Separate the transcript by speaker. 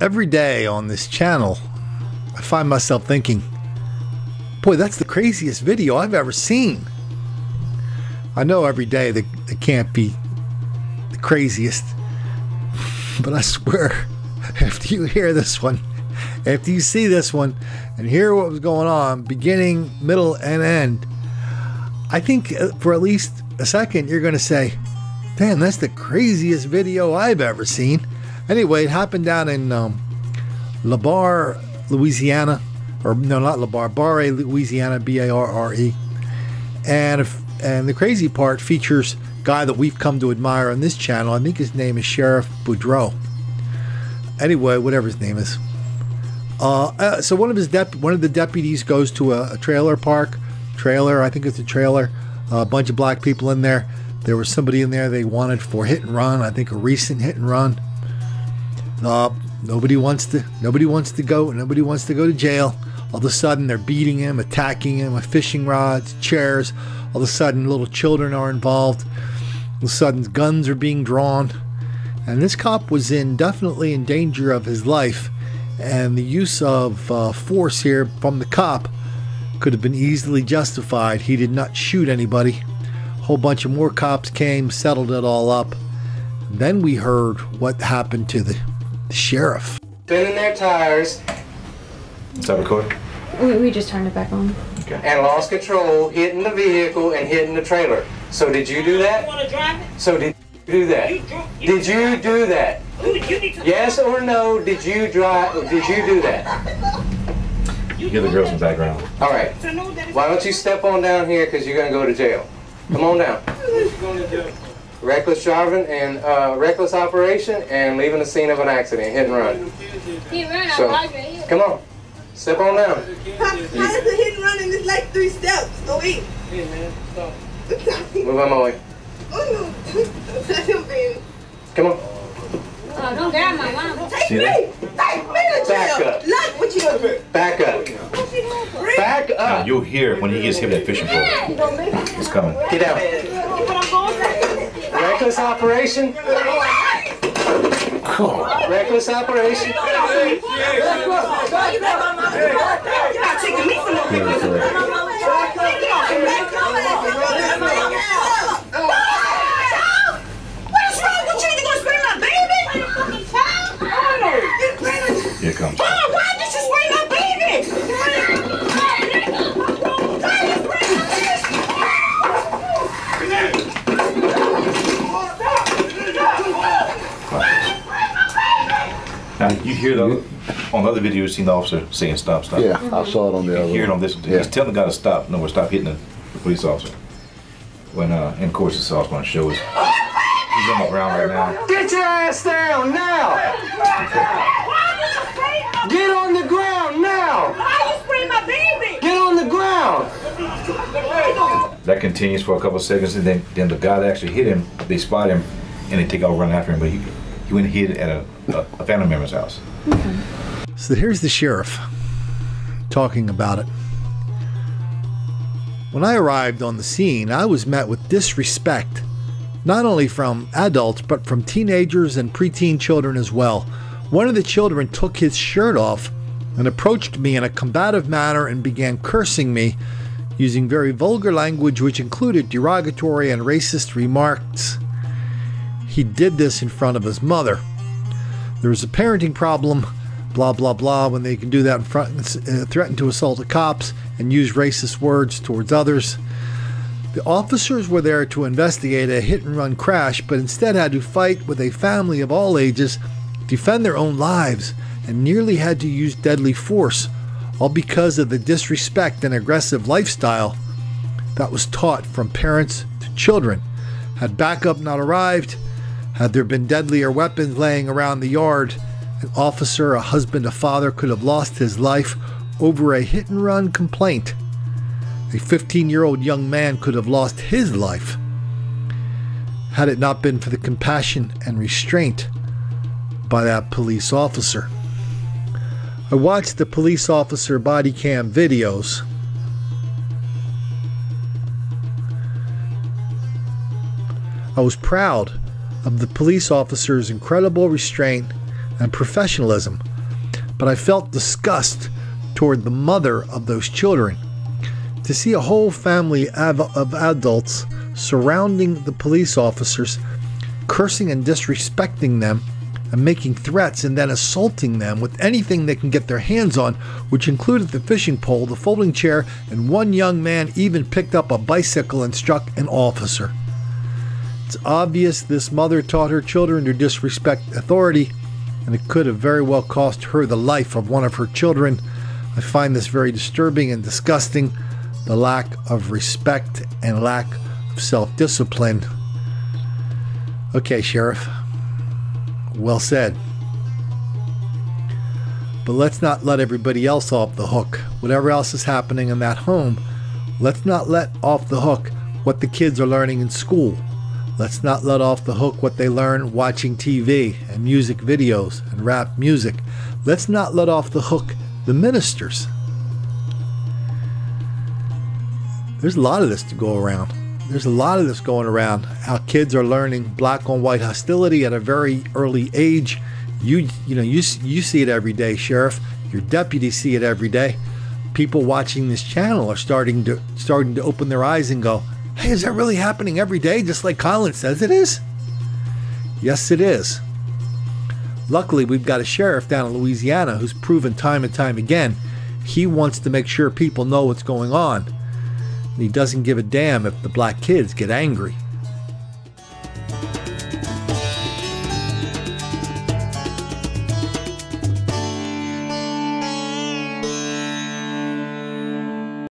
Speaker 1: Every day on this channel, I find myself thinking, boy, that's the craziest video I've ever seen. I know every day that it can't be the craziest, but I swear, after you hear this one, after you see this one and hear what was going on, beginning, middle, and end, I think for at least a second you're going to say, damn, that's the craziest video I've ever seen. Anyway, it happened down in Barre, Louisiana. Or no, not Barre, Louisiana, B-A-R-R-E. And the crazy part features a guy that we've come to admire on this channel. I think his name is Sheriff Boudreaux. Anyway, whatever his name is. So one of the deputies goes to a trailer park. I think it's a trailer. A bunch of black people in there. There was somebody in there they wanted for hit and run. I think a recent hit and run. Nobody wants to go to jail. All of a sudden they're beating him, attacking him with fishing rods, chairs. All of a sudden little children are involved. All of a sudden guns are being drawn. And this cop was definitely in danger of his life. And the use of force here from the cop could have been easily justified. He did not shoot anybody. A whole bunch of more cops came, settled it all up. Then we heard what happened to the sheriff.
Speaker 2: Spinning their tires.
Speaker 3: Is that recorded?
Speaker 4: We just turned it back on.
Speaker 3: Okay.
Speaker 2: And lost control, hitting the vehicle and hitting the trailer. So did you do that?
Speaker 5: You want to drive it?
Speaker 2: So did you do that? Did you do that? Yes or no? Did you drive? Did you do that?
Speaker 3: You hear the girls in the background.
Speaker 2: All right. Why don't you step on down here because you're gonna go to jail. Come on down. Reckless driving and reckless operation and leaving the scene of an accident, hit and run. So, come on, step on down.
Speaker 6: How is the hit and run and it's like 3 steps? Oh wait.
Speaker 2: Hey man, stop. Move on my way.
Speaker 6: Oh no.
Speaker 2: Come on.
Speaker 4: Oh, don't grab my mom.
Speaker 6: Take me to
Speaker 2: Back
Speaker 6: jail.
Speaker 2: up.
Speaker 6: Look what you doing.
Speaker 2: Back up. Back
Speaker 3: Now,
Speaker 2: up.
Speaker 3: you'll hear when he gets hit with that fishing pole. It's coming.
Speaker 2: Get out. Reckless operation.
Speaker 3: Cool.
Speaker 2: Reckless operation.
Speaker 6: You're not taking me for no What's wrong with you? You gonna spray my baby?
Speaker 3: Here it comes.
Speaker 6: Oh, why did you spray my baby?
Speaker 3: Now, you hear on the other video, you've seen the officer saying stop, stop.
Speaker 7: Yeah, I saw it on the
Speaker 3: You
Speaker 7: other
Speaker 3: hear it
Speaker 7: one.
Speaker 3: on this one.
Speaker 7: Yeah.
Speaker 3: He's telling the guy to stop. No, stop hitting the police officer. When, and of course, it's also going to show us. He's on the ground right now.
Speaker 2: Get your ass down now. Get on the ground now.
Speaker 6: Why you spray my baby?
Speaker 2: Get on the ground.
Speaker 3: That continues for a couple of seconds, and then the guy that actually hit him, they spot him, and they take off running after him. But he went and hid at a family member's house.
Speaker 4: Okay.
Speaker 1: So here's the sheriff talking about it. When I arrived on the scene, I was met with disrespect, not only from adults, but from teenagers and preteen children as well. One of the children took his shirt off and approached me in a combative manner and began cursing me, using very vulgar language which included derogatory and racist remarks. He did this in front of his mother. There was a parenting problem, blah blah blah, when they can do that in front, threaten to assault the cops and use racist words towards others. The officers were there to investigate a hit-and-run crash, but instead had to fight with a family of all ages, defend their own lives, and nearly had to use deadly force, all because of the disrespect and aggressive lifestyle that was taught from parents to children. Had backup not arrived, had there been deadlier weapons laying around the yard, an officer, a husband, a father could have lost his life over a hit-and-run complaint. A 15-year-old young man could have lost his life had it not been for the compassion and restraint by that police officer. I watched the police officer body cam videos. I was proud of the police officer's incredible restraint and professionalism. but I felt disgust toward the mother of those children. To see a whole family of adults surrounding the police officers, cursing and disrespecting them, and making threats and then assaulting them with anything they can get their hands on, which included the fishing pole, the folding chair, and one young man even picked up a bicycle and struck an officer. It's obvious this mother taught her children to disrespect authority, and it could have very well cost her the life of one of her children. I find this very disturbing and disgusting, the lack of respect and lack of self-discipline. Okay, Sheriff. Well said. But let's not let everybody else off the hook. Whatever else is happening in that home, let's not let off the hook what the kids are learning in school. Let's not let off the hook what they learn watching TV and music videos and rap music. Let's not let off the hook the ministers. There's a lot of this to go around. There's a lot of this going around. How kids are learning black on white hostility at a very early age. You see it every day, Sheriff. Your deputies see it every day. People watching this channel are starting to open their eyes and go, hey, is that really happening every day, just like Colin says it is? Yes, it is. Luckily, we've got a sheriff down in Louisiana who's proven time and time again he wants to make sure people know what's going on. And he doesn't give a damn if the black kids get angry.